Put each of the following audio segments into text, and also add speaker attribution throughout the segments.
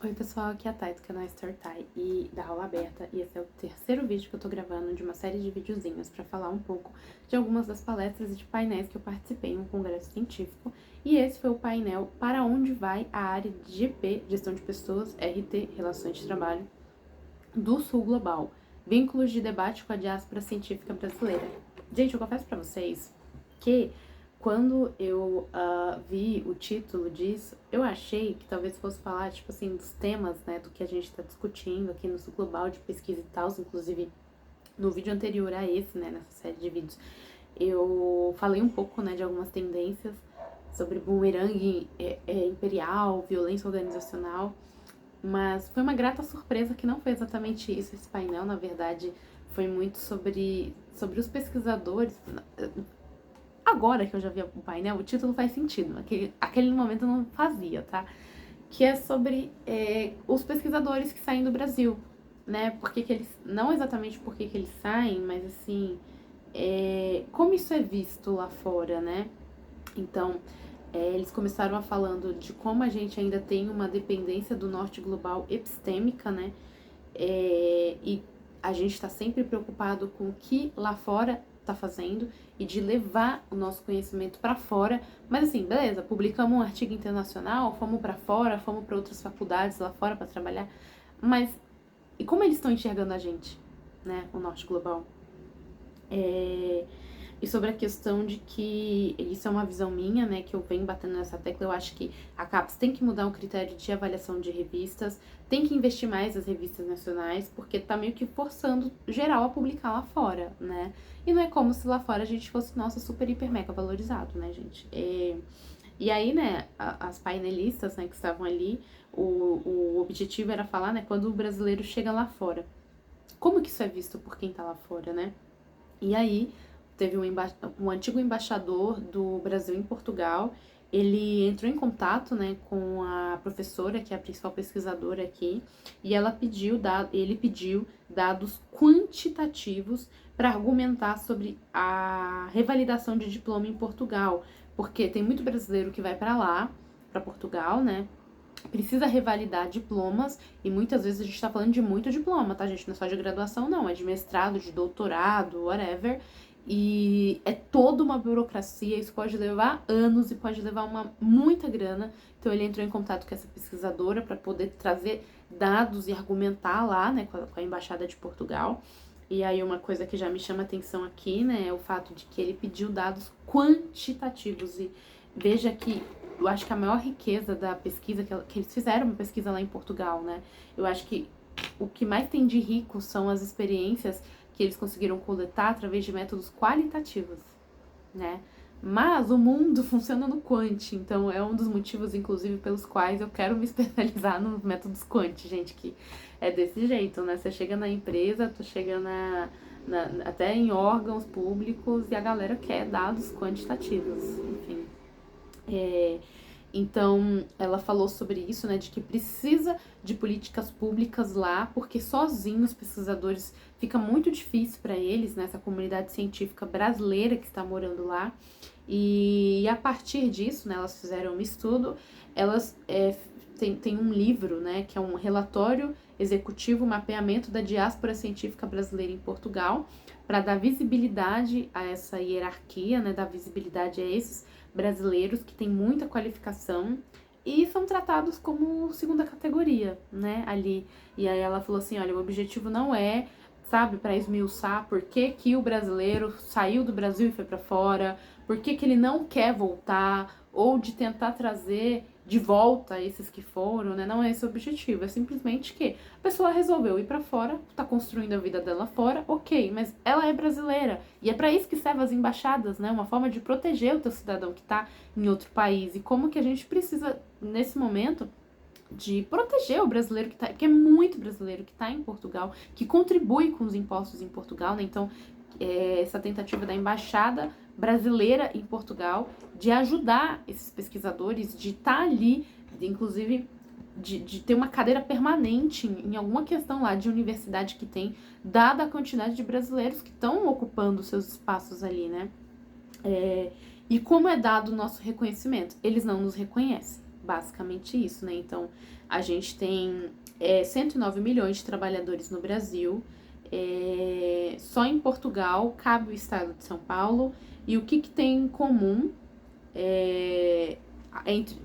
Speaker 1: Oi pessoal, aqui é a Thay do canal StoryTime e da aula aberta, e esse é o terceiro vídeo que eu tô gravando de uma série de videozinhos pra falar um pouco de algumas das palestras e de painéis que eu participei em um congresso científico, e esse foi o painel Para Onde Vai a Área de GP, Gestão de Pessoas, RT, Relações de Trabalho, do Sul Global, Vínculos de Debate com a Diáspora Científica Brasileira. Gente, eu confesso pra vocês que quando eu vi o título disso, eu achei que talvez fosse falar, tipo assim, dos temas, né, do que a gente está discutindo aqui no Sul Global de pesquisa e tal. Inclusive, no vídeo anterior a esse, né, nessa série de vídeos, eu falei um pouco, né, de algumas tendências sobre bumerangue imperial, violência organizacional, mas foi uma grata surpresa que não foi exatamente isso esse painel. Na verdade, foi muito sobre os pesquisadores. Agora que eu já vi o painel, o título faz sentido. Aquele momento não fazia, tá? Que é sobre os pesquisadores que saem do Brasil, né? Porque que eles, não exatamente porque que eles saem, mas assim, como isso é visto lá fora, né? Então, eles começaram falando de como a gente ainda tem uma dependência do norte global epistêmica, né? E a gente está sempre preocupado com o que lá fora tá fazendo e de levar o nosso conhecimento para fora. Mas assim, beleza, publicamos um artigo internacional, fomos para fora, fomos para outras faculdades lá fora para trabalhar, mas e como eles estão enxergando a gente, né, o norte global? E sobre a questão de que isso é uma visão minha, né, que eu venho batendo nessa tecla, eu acho que a CAPES tem que mudar o critério de avaliação de revistas, tem que investir mais nas revistas nacionais, porque tá meio que forçando geral a publicar lá fora, né? E não é como se lá fora a gente fosse, nossa, super, hiper, mega valorizado, né, gente? E aí, né, as painelistas, né, que estavam ali, o objetivo era falar, né, quando o brasileiro chega lá fora, como que isso é visto por quem tá lá fora, né? E aí, teve um antigo embaixador do Brasil em Portugal, ele entrou em contato, né, com a professora, que é a principal pesquisadora aqui, e ele pediu dados quantitativos para argumentar sobre a revalidação de diploma em Portugal, porque tem muito brasileiro que vai para lá, para Portugal, né, precisa revalidar diplomas, e muitas vezes a gente tá falando de muito diploma, tá, gente? Não é só de graduação, não, é de mestrado, de doutorado, whatever. E é toda uma burocracia, isso pode levar anos e pode levar muita grana. Então ele entrou em contato com essa pesquisadora para poder trazer dados e argumentar lá, né, com a Embaixada de Portugal. E aí uma coisa que já me chama atenção aqui, né, é o fato de que ele pediu dados quantitativos. E veja que eu acho que a maior riqueza da pesquisa, que eles fizeram uma pesquisa lá em Portugal, né, eu acho que o que mais tem de rico são as experiências que eles conseguiram coletar através de métodos qualitativos, né? Mas o mundo funciona no quant, então é um dos motivos, inclusive, pelos quais eu quero me especializar nos métodos quant, gente, que é desse jeito, né? Você chega na empresa, tu chega até em órgãos públicos e a galera quer dados quantitativos, enfim. Então, ela falou sobre isso, né, de que precisa de políticas públicas lá, porque sozinhos os pesquisadores fica muito difícil para eles, né, essa comunidade científica brasileira que está morando lá. E a partir disso, né, elas fizeram um estudo, elas tem um livro, né, que é um relatório executivo, mapeamento da diáspora científica brasileira em Portugal, para dar visibilidade a essa hierarquia, né, dar visibilidade a esses brasileiros que têm muita qualificação e são tratados como segunda categoria, né, ali. E aí ela falou assim, olha, o objetivo não é, sabe, para esmiuçar por que que o brasileiro saiu do Brasil e foi para fora, por que que ele não quer voltar, ou de tentar trazer de volta esses que foram, né? Não é esse o objetivo, é simplesmente que a pessoa resolveu ir para fora, tá construindo a vida dela fora, ok, mas ela é brasileira, e é para isso que servem as embaixadas, né? Uma forma de proteger o teu cidadão que tá em outro país, e como que a gente precisa, nesse momento, de proteger o brasileiro que é muito brasileiro que tá em Portugal, que contribui com os impostos em Portugal, né? Então, essa tentativa da embaixada brasileira em Portugal de ajudar esses pesquisadores, de estar ali, inclusive de ter uma cadeira permanente em alguma questão lá de universidade que tem, dada a quantidade de brasileiros que estão ocupando seus espaços ali, né? E como é dado o nosso reconhecimento? Eles não nos reconhecem, basicamente isso, né? Então, a gente tem 109 milhões de trabalhadores no Brasil, só em Portugal cabe o estado de São Paulo, e o que tem em comum,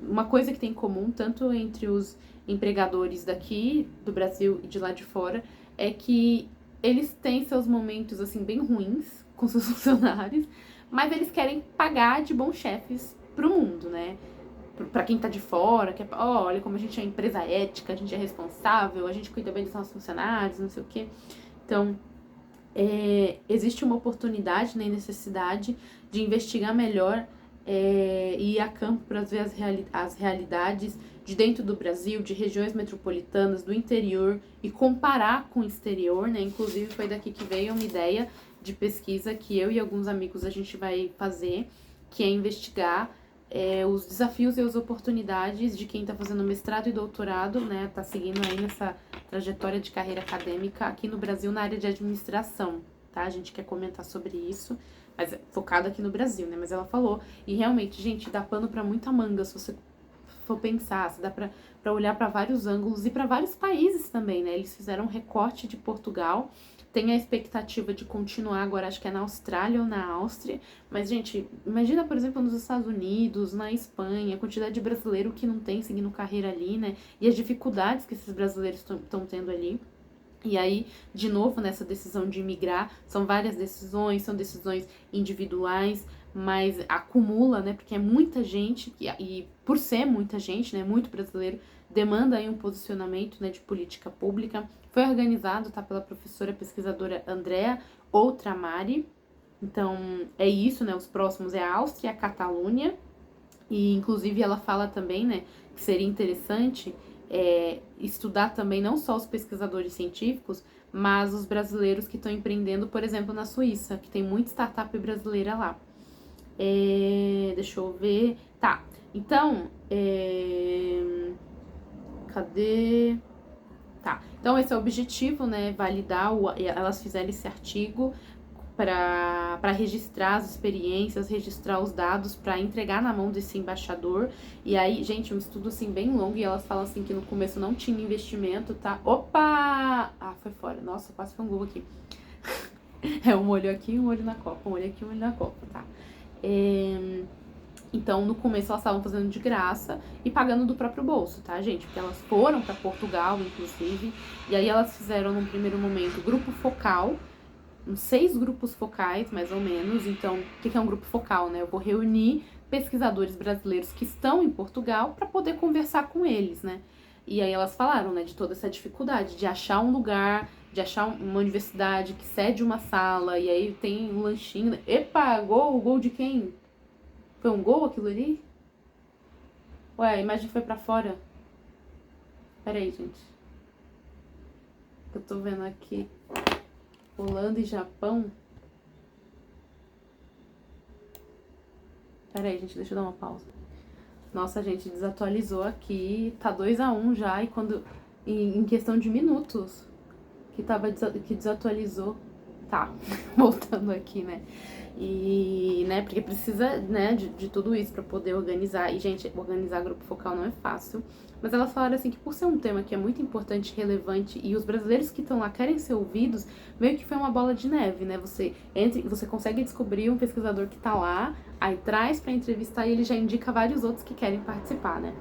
Speaker 1: uma coisa que tem em comum, tanto entre os empregadores daqui do Brasil e de lá de fora, é que eles têm seus momentos, assim, bem ruins com seus funcionários, mas eles querem pagar de bons chefes pro mundo, né? Pra quem tá de fora, que olha como a gente é empresa ética, a gente é responsável, a gente cuida bem dos nossos funcionários, não sei o quê. Então, existe uma oportunidade, né, e necessidade de investigar melhor e ir a campo para ver as realidades de dentro do Brasil, de regiões metropolitanas, do interior, e comparar com o exterior, né? Inclusive foi daqui que veio uma ideia de pesquisa que eu e alguns amigos a gente vai fazer, que é investigar os desafios e as oportunidades de quem está fazendo mestrado e doutorado, né? Tá seguindo aí nessa trajetória de carreira acadêmica aqui no Brasil na área de administração, tá? A gente quer comentar sobre isso, mas focado aqui no Brasil, né? Mas ela falou, e realmente, gente, dá pano pra muita manga se você for pensar, se dá pra olhar para vários ângulos e para vários países também, né? Eles fizeram um recorte de Portugal, tem a expectativa de continuar agora, acho que é na Austrália ou na Áustria, mas, gente, imagina, por exemplo, nos Estados Unidos, na Espanha, a quantidade de brasileiro que não tem seguindo carreira ali, né? E as dificuldades que esses brasileiros estão tendo ali. E aí, de novo, nessa decisão de imigrar, são várias decisões, são decisões individuais, mas acumula, né, porque é muita gente, e por ser muita gente, né, muito brasileiro, demanda aí um posicionamento, né, de política pública. Foi organizado, tá, pela professora pesquisadora Andrea Outramari. Então, é isso, né, os próximos é a Áustria e a Catalunha, e inclusive ela fala também, né, que seria interessante estudar também não só os pesquisadores científicos, mas os brasileiros que estão empreendendo, por exemplo, na Suíça, que tem muita startup brasileira lá. Deixa eu ver. Tá, então, cadê? Tá, então esse é o objetivo, né, validar, elas fizeram esse artigo para registrar as experiências, registrar os dados, para entregar na mão desse embaixador. E aí, gente, um estudo assim bem longo, e elas falam assim que no começo não tinha investimento, tá? Opa! Ah, foi fora. Nossa, quase foi um gol aqui. Um olho aqui, um olho na copa, um olho aqui, um olho na copa, tá? Então, no começo elas estavam fazendo de graça e pagando do próprio bolso, tá, gente? Porque elas foram para Portugal, inclusive, e aí elas fizeram, num primeiro momento, grupo focal, uns 6 grupos focais, mais ou menos. Então, o que é um grupo focal, né? Eu vou reunir pesquisadores brasileiros que estão em Portugal para poder conversar com eles, né? E aí elas falaram, né, de toda essa dificuldade de achar um lugar, de achar uma universidade que cede uma sala, e aí tem um lanchinho. Epa, gol de quem? Foi um gol aquilo ali? Ué, a imagem foi pra fora. Pera aí, gente. Eu tô vendo aqui Holanda e Japão. Pera aí, gente, deixa eu dar uma pausa. Nossa, gente, desatualizou aqui. Tá 2-1 já, e quando em questão de minutos que desatualizou. Tá, voltando aqui, né? E, né, porque precisa, né, de tudo isso pra poder organizar. E, gente, organizar grupo focal não é fácil. Mas elas falaram assim que por ser um tema que é muito importante, relevante, e os brasileiros que estão lá querem ser ouvidos, meio que foi uma bola de neve, né? Você consegue descobrir um pesquisador que tá lá, aí traz pra entrevistar e ele já indica vários outros que querem participar, né?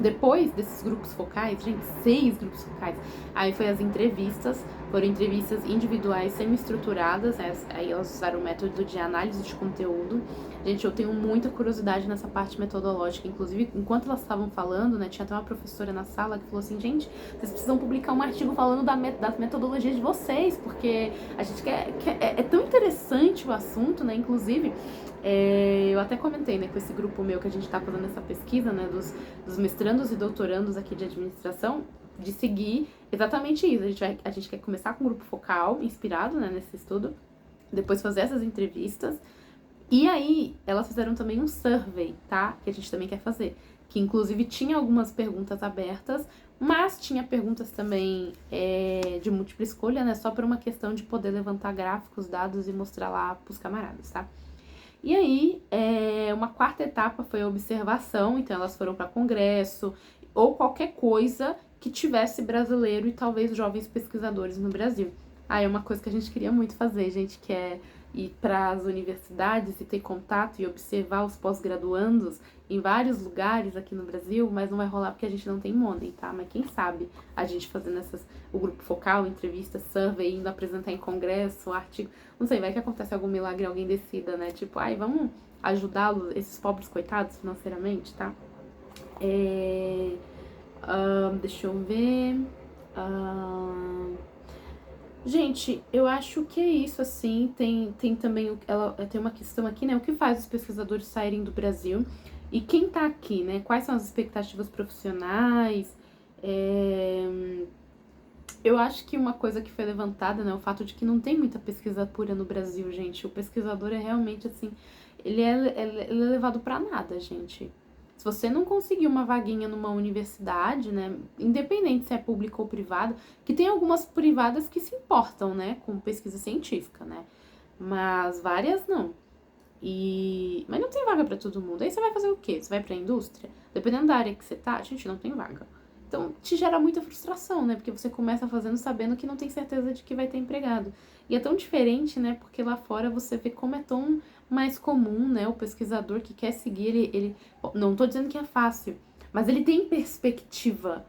Speaker 1: Depois desses grupos focais, gente, 6 grupos focais, aí foi as entrevistas, foram entrevistas individuais semi-estruturadas, né? Aí elas usaram o método de análise de conteúdo. Gente, eu tenho muita curiosidade nessa parte metodológica, inclusive, enquanto elas estavam falando, né, tinha até uma professora na sala que falou assim, gente, vocês precisam publicar um artigo falando das metodologias de vocês, porque a gente é tão interessante o assunto, né, inclusive, eu até comentei, né, com esse grupo meu que a gente tá fazendo essa pesquisa, né, dos mestrandos e doutorandos aqui de administração, de seguir exatamente isso. A gente quer começar com um grupo focal, inspirado, né, nesse estudo, depois fazer essas entrevistas, e aí elas fizeram também um survey, tá, que a gente também quer fazer, que inclusive tinha algumas perguntas abertas, mas tinha perguntas também de múltipla escolha, né, só por uma questão de poder levantar gráficos, dados e mostrar lá pros camaradas, tá? E aí, uma quarta etapa foi a observação, então elas foram para congresso ou qualquer coisa que tivesse brasileiro e talvez jovens pesquisadores no Brasil. Aí é uma coisa que a gente queria muito fazer, gente, que é ir para as universidades e ter contato e observar os pós-graduandos em vários lugares aqui no Brasil, mas não vai rolar porque a gente não tem money, tá? Mas quem sabe a gente fazendo o grupo focal, entrevista, survey, indo apresentar em congresso, artigo, não sei, vai que acontece algum milagre e alguém decida, né? Tipo, ai, vamos ajudá-los, esses pobres coitados financeiramente, tá? Deixa eu ver. Gente, eu acho que é isso, assim. Tem também. Tem uma questão aqui, né? O que faz os pesquisadores saírem do Brasil? E quem tá aqui, né? Quais são as expectativas profissionais? Eu acho que uma coisa que foi levantada, né? O fato de que não tem muita pesquisa pura no Brasil, gente. O pesquisador é realmente, assim. Ele é levado pra nada, gente. Se você não conseguir uma vaguinha numa universidade, né, independente se é pública ou privada, que tem algumas privadas que se importam, né, com pesquisa científica, né, mas várias não. Mas não tem vaga pra todo mundo. Aí você vai fazer o quê? Você vai pra indústria? Dependendo da área que você tá, gente, não tem vaga. Então, te gera muita frustração, né? Porque você começa fazendo sabendo que não tem certeza de que vai ter empregado. E é tão diferente, né? Porque lá fora você vê como é tão mais comum, né? O pesquisador que quer seguir, não tô dizendo que é fácil, mas ele tem perspectiva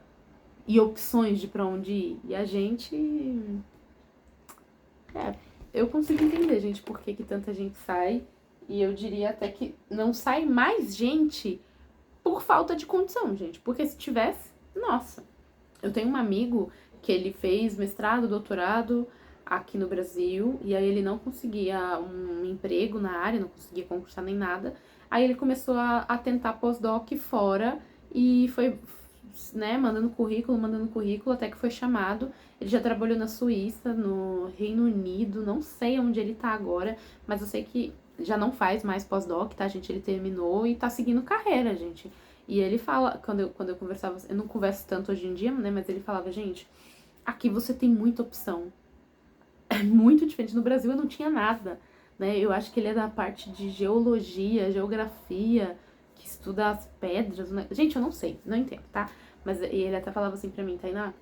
Speaker 1: e opções de pra onde ir. E a gente... eu consigo entender, gente, por que tanta gente sai. E eu diria até que não sai mais gente por falta de condição, gente. Porque se tivesse, nossa. Eu tenho um amigo que ele fez mestrado, doutorado aqui no Brasil, e aí ele não conseguia um emprego na área, não conseguia concursar nem nada. Aí ele começou a tentar pós-doc fora e foi, né, mandando currículo, até que foi chamado. Ele já trabalhou na Suíça, no Reino Unido, não sei onde ele tá agora, mas eu sei que já não faz mais pós-doc, tá, gente? Ele terminou e tá seguindo carreira, gente. E ele fala, quando eu conversava, eu não converso tanto hoje em dia, né, mas ele falava, gente, aqui você tem muita opção. É muito diferente. No Brasil eu não tinha nada, né? Eu acho que ele é da parte de geologia, geografia, que estuda as pedras, né? Gente, eu não sei, não entendo, tá? Mas ele até falava assim pra mim, Tainá,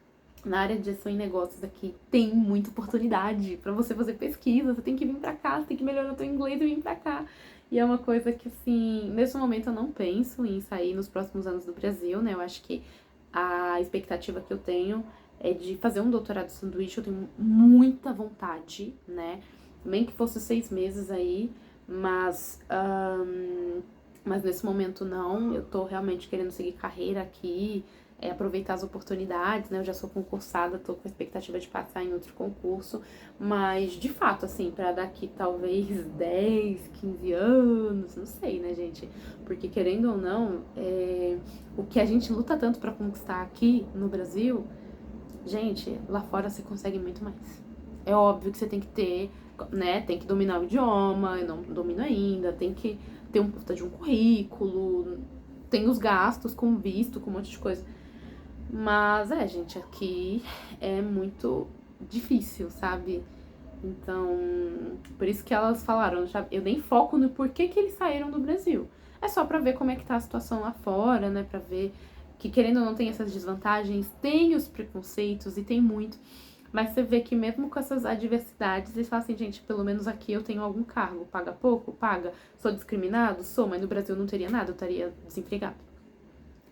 Speaker 1: na área de gestão e negócios aqui tem muita oportunidade pra você fazer pesquisa, você tem que vir pra cá, você tem que melhorar o teu inglês e vir pra cá. E é uma coisa que, assim, nesse momento eu não penso em sair nos próximos anos do Brasil, né? Eu acho que a expectativa que eu tenho é de fazer um doutorado de sanduíche, eu tenho muita vontade, né? Bem que fosse 6 meses aí, mas nesse momento não, eu tô realmente querendo seguir carreira aqui, aproveitar as oportunidades, né? Eu já sou concursada, tô com a expectativa de passar em outro concurso, mas de fato, assim, pra daqui talvez 10, 15 anos, não sei, né, gente? Porque querendo ou não, o que a gente luta tanto pra conquistar aqui no Brasil, gente, lá fora você consegue muito mais. É óbvio que você tem que ter, né, tem que dominar o idioma, eu não domino ainda, tem que ter um puta de um currículo, tem os gastos com visto, com um monte de coisa. Mas gente, aqui é muito difícil, sabe? Então, por isso que elas falaram, eu nem foco no porquê que eles saíram do Brasil. É só pra ver como é que tá a situação lá fora, né? Pra ver que, querendo ou não, tem essas desvantagens, tem os preconceitos e tem muito. Mas você vê que mesmo com essas adversidades, eles falam assim, gente, pelo menos aqui eu tenho algum cargo. Paga pouco? Paga. Sou discriminado? Sou, mas no Brasil eu não teria nada, eu estaria desempregado.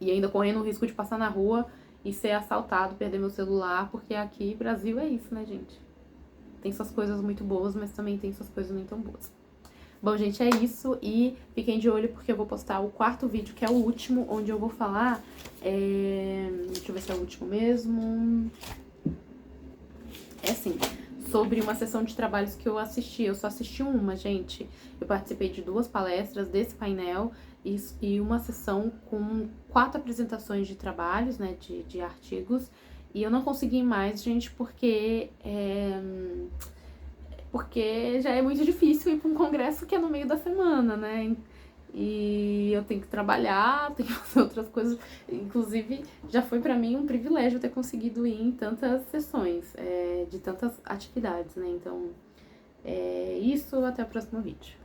Speaker 1: E ainda correndo o risco de passar na rua e ser assaltado, perder meu celular, porque aqui, Brasil é isso, né, gente? Tem suas coisas muito boas, mas também tem suas coisas nem tão boas. Bom, gente, é isso. E fiquem de olho porque eu vou postar o 4º vídeo, que é o último, onde eu vou falar... Deixa eu ver se é o último mesmo. É assim, sobre uma sessão de trabalhos que eu assisti. Eu só assisti uma, gente. Eu participei de 2 palestras desse painel e uma sessão com 4 apresentações de trabalhos, né, de artigos. E eu não consegui mais, gente, porque já é muito difícil ir para um congresso que é no meio da semana, né? E eu tenho que trabalhar, tenho que fazer outras coisas. Inclusive, já foi pra mim um privilégio ter conseguido ir em tantas sessões, de tantas atividades, né? Então, isso, até o próximo vídeo.